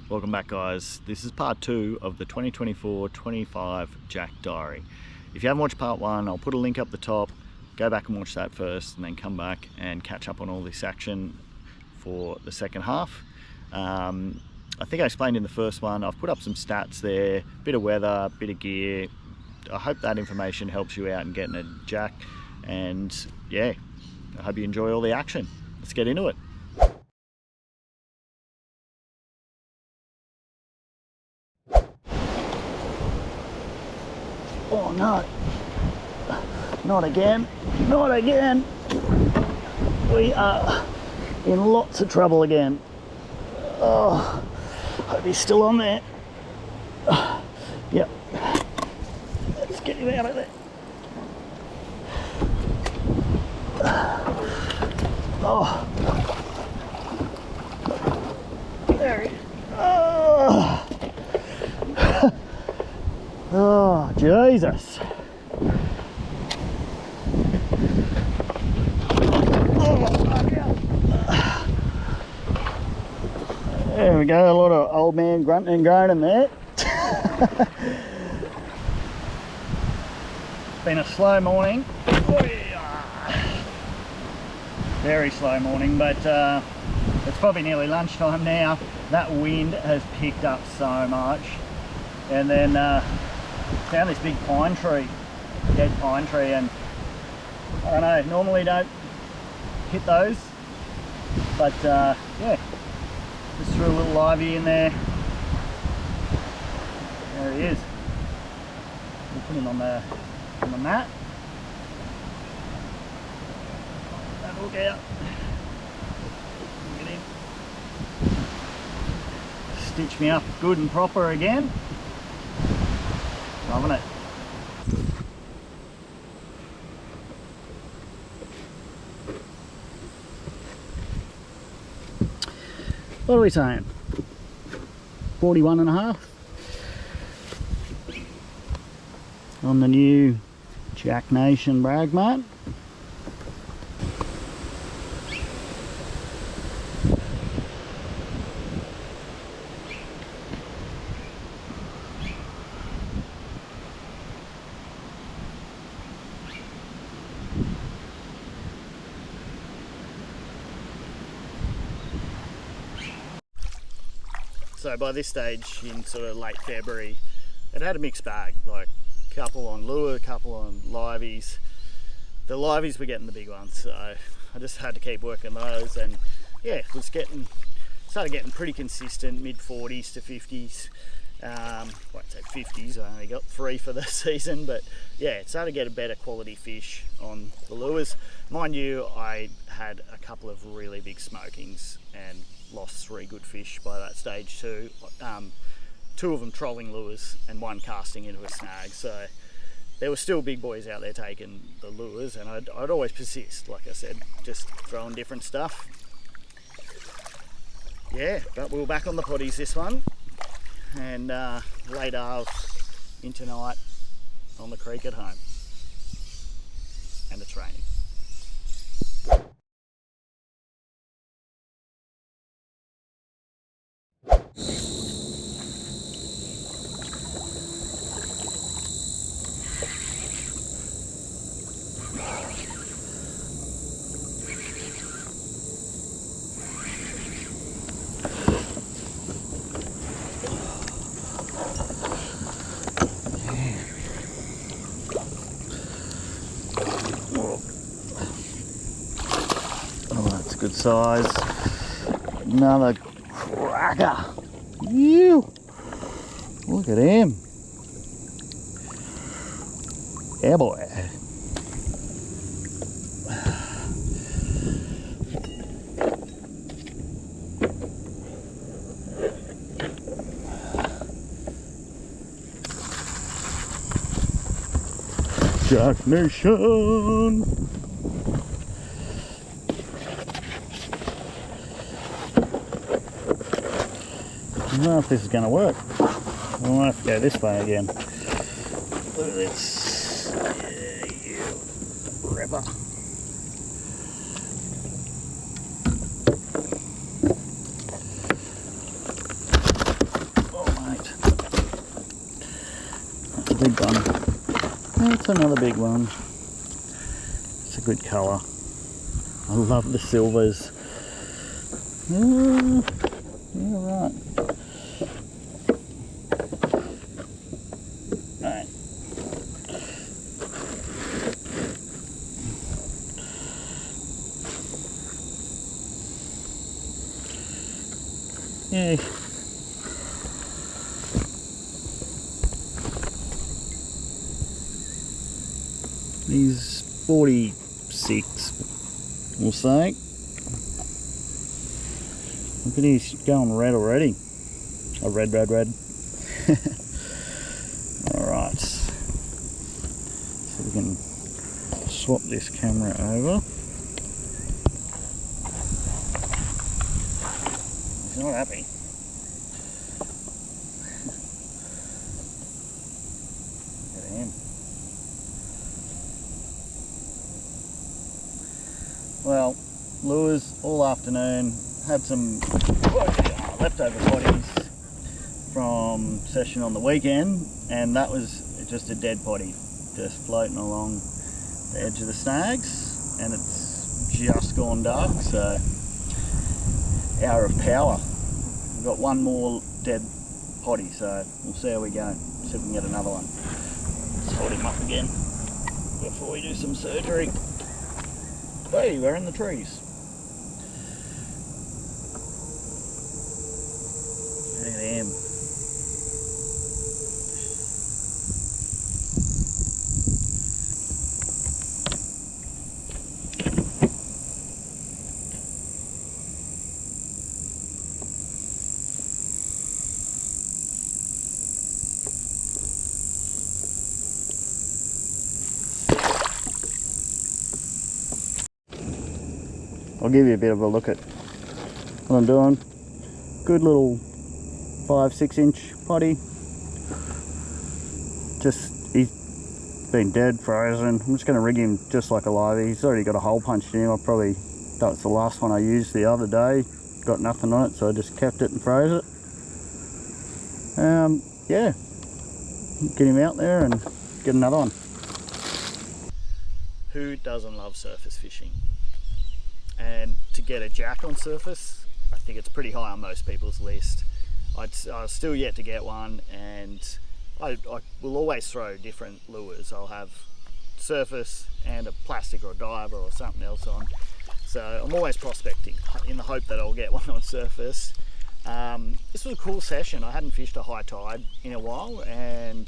Welcome back, guys. This is part 2 of the 2024-25 Jack Diary. If you haven't watched part 1, I'll put a link up the top. Go back and watch that first and then come back and catch up on all this action for the second half. I think I explained in the first one, I've put up some stats there, bit of weather, bit of gear. I hope that information helps you out in getting a jack, and yeah, I hope you enjoy all the action. Let's get into it. Oh no, not again, not again. We are in lots of trouble again. Oh, hope he's still on there. Yep, let's get him out of there. Oh, there he is. Oh. Oh, Jesus. There we go, a lot of old man grunting and groaning there. It's been a slow morning. Very slow morning, but it's probably nearly lunchtime now. That wind has picked up so much. And then found this big pine tree, dead pine tree, and I don't know, normally don't hit those, but yeah, just threw a little livey in there. There he is. We'll put him on the mat. That hook out. Get him. Stitch me up good and proper again. Loving it. What are we saying? 41.5 on the new Jack Nation brag mat. So by this stage in sort of late February, it had a mixed bag, like a couple on lure, a couple on liveys. The liveys were getting the big ones, so I just had to keep working those, and yeah, it was started getting pretty consistent, mid 40s to 50s. I won't say 50s, I only got 3 for the season, but yeah, it started to get a better quality fish on the lures. Mind you, I had a couple of really big smokings and lost 3 good fish by that stage too. 2 of them trolling lures and 1 casting into a snag, so there were still big boys out there taking the lures, and I'd always persist, like I said, just throwing different stuff. Yeah, but we were back on the potties this one, and late hours into night on the creek at home, and it's raining. Oh, that's a good size. Another cracker. Ew. Look at him. Yeah, boy. Jack Nation. I don't know if this is going to work. I might have to go this way again. Look at this. Yeah, you ripper. big one. That's another big one. It's a good colour. I love the silvers. Yeah, right. Right. Yeah. He's 46, we'll say. Look at he's going red already. Oh, red. Alright. So we can swap this camera over. He's not happy. Look at him. Well, lures all afternoon. Had some leftover potties from session on the weekend, and that was just a dead potty just floating along the edge of the snags, and it's just gone dark, so hour of power. We've got one more dead potty, so we'll see how we go, see if we can get another one. Let's hold him up again before we do some surgery. Hey, we're in the trees. Look at him. I'll give you a bit of a look at what I'm doing. Good little 5-6 inch potty. He's been dead, frozen. I'm just going to rig him just like a livey. He's already got a hole punched in him. That was the last one I used the other day. Got nothing on it, so I just kept it and froze it. Yeah, get him out there and get another one. Who doesn't love surface fishing? And to get a jack on surface, I think it's pretty high on most people's list. I'm still yet to get one, and I will always throw different lures. I'll have surface and a plastic or a diver or something else on. So I'm always prospecting in the hope that I'll get one on surface. This was a cool session. I hadn't fished a high tide in a while, and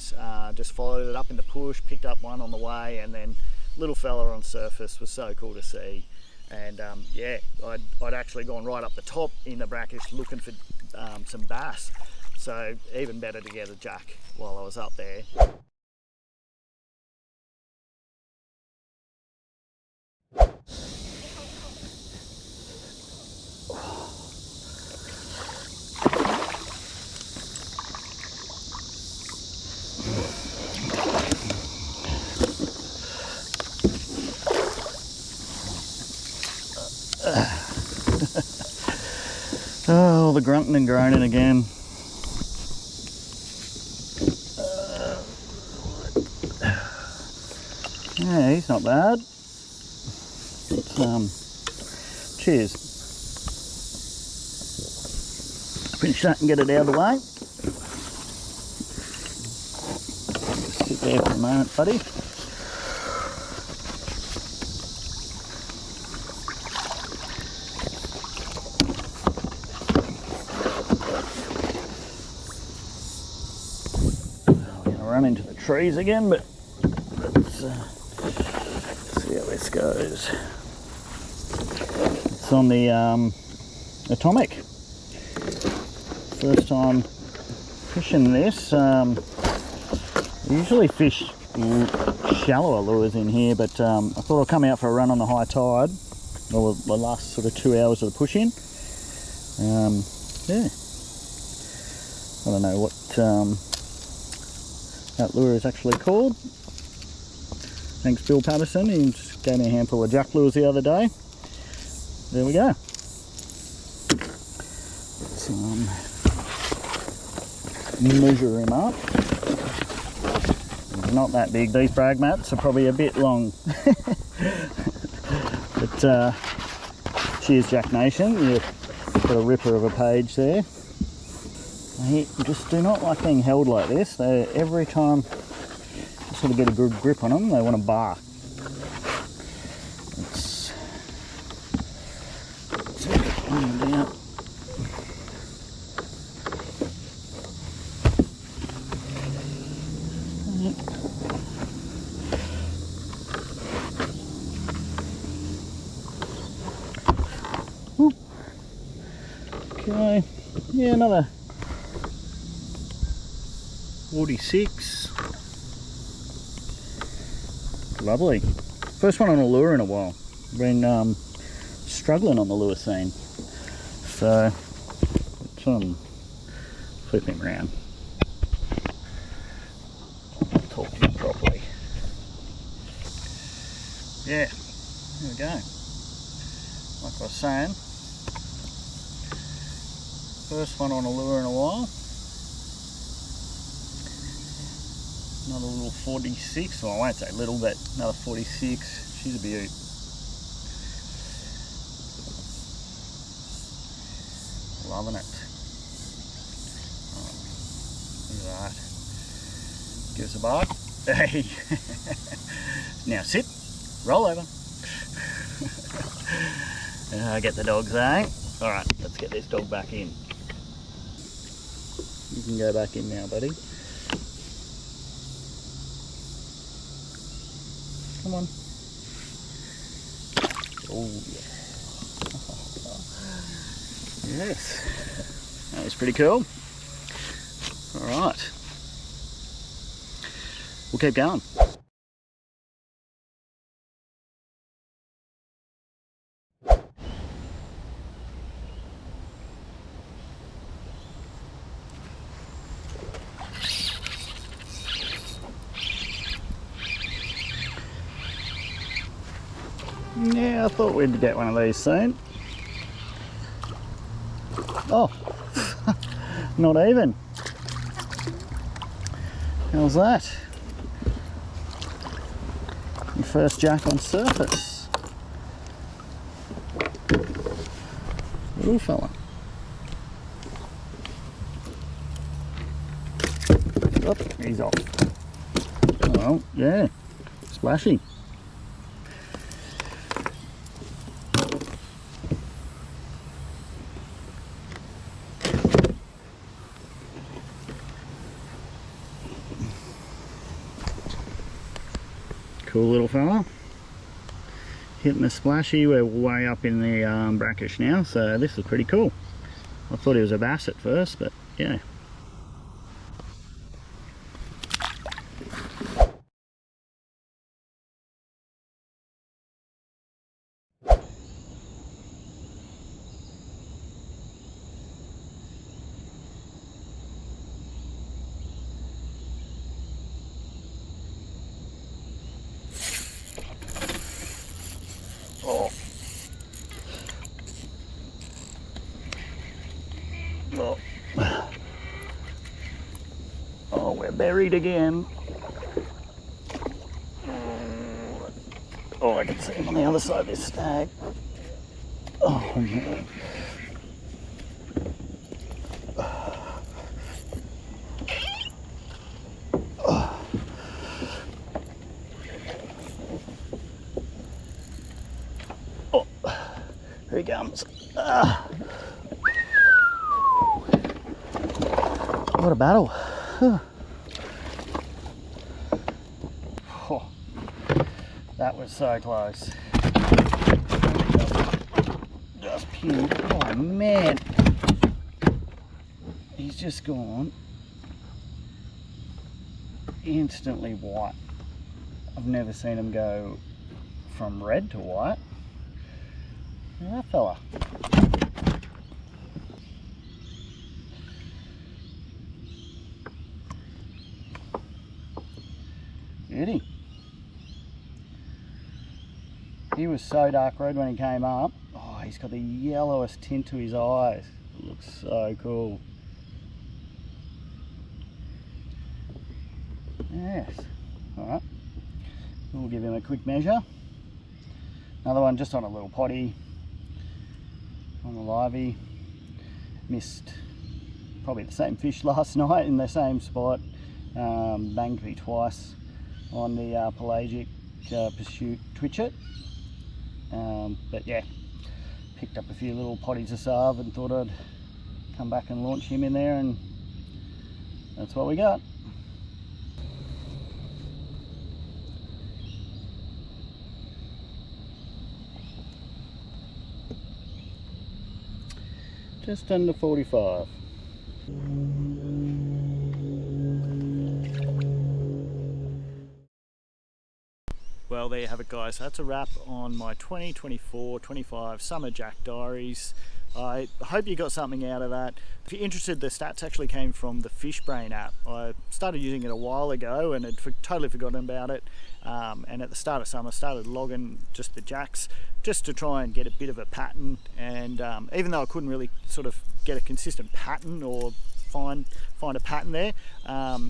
just followed it up in the push, picked up one on the way, and then little fella on surface was so cool to see. And yeah, I'd actually gone right up the top in the brackish looking for some bass, so even better to get a jack while I was up there. Oh, the grunting and groaning again. Yeah, he's not bad. Cheers. Finish that and get it out of the way. Sit there for a moment, buddy. Run into the trees again, but let's see how this goes. It's on the Atomic. First time fishing this. I usually fish shallower lures in here, but I thought I'd come out for a run on the high tide, or the last sort of 2 hours of the push in. Yeah, I don't know what that lure is actually called. Thanks Bill Patterson, he just gave me a handful of jack lures the other day. There we go. Let's measure him up. Not that big. These brag mats are probably a bit long. But cheers, Jack Nation. You've got a ripper of a page there. They just do not like being held like this. They, every time you sort of get a good grip on them, they want to bark. Let's take them down. Okay, yeah, another 46. Lovely. First one on a lure in a while. Been struggling on the lure scene. So, let's flip him around. Talk to him properly. Yeah, there we go. Like I was saying, first one on a lure in a while. Another little 46, well I won't say little, but another 46. She's a beaut. Loving it. Look at that. Give us a bark. Hey. Now sit, roll over. Get the dogs, eh? Alright, let's get this dog back in. You can go back in now, buddy. Come on. Oh, yeah. Yes. That was pretty cool. Alright. We'll keep going. Yeah, I thought we'd get one of these soon. Oh, not even. How's that? Your first jack on surface. Little fella. Oh, he's off. Oh, yeah, splashy. Cool little fella. Hitting the splashy. We're way up in the brackish now, so this is pretty cool. I thought he was a bass at first, but yeah. Oh. Oh. Oh, we're buried again. Oh, I can see him on the other side of this snag. Oh, man. Oh, here he comes. What a battle. Oh, that was so close. Just pure. Oh man. He's just gone instantly white. I've never seen him go from red to white. Look at that fella. Beauty. He was so dark red when he came up. Oh, he's got the yellowest tint to his eyes. It looks so cool. Yes. Alright, we'll give him a quick measure. Another one just on a little potty, on a livey. Missed probably the same fish last night in the same spot. Banged me twice on the pelagic pursuit twitchet. But yeah, picked up a few little potties of sarve and thought I'd come back and launch him in there, and that's what we got. Just under 45. Well, there you have it, guys. That's a wrap on my 2024-25 Summer Jack Diaries. I hope you got something out of that. If you're interested, the stats actually came from the FishBrain app. I started using it a while ago and had totally forgotten about it. And at the start of summer, I started logging just the jacks just to try and get a bit of a pattern. And even though I couldn't really sort of get a consistent pattern or find a pattern there,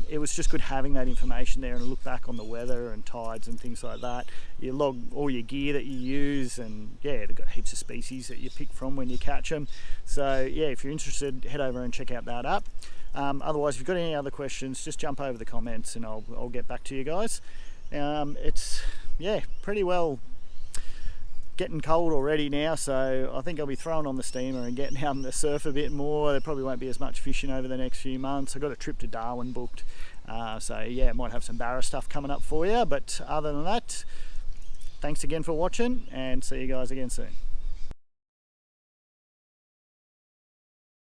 it was just good having that information there and look back on the weather and tides and things like that. You log all your gear that you use, and yeah, they've got heaps of species that you pick from when you catch them. So yeah, if you're interested, head over and check out that app. Otherwise, if you've got any other questions, just jump over the comments and I'll get back to you guys. It's pretty well getting cold already now, so I think I'll be throwing on the steamer and getting out on the surf a bit more. There probably won't be as much fishing over the next few months. I've got a trip to Darwin booked, so yeah, might have some barra stuff coming up for you. But other than that, thanks again for watching, and see you guys again soon.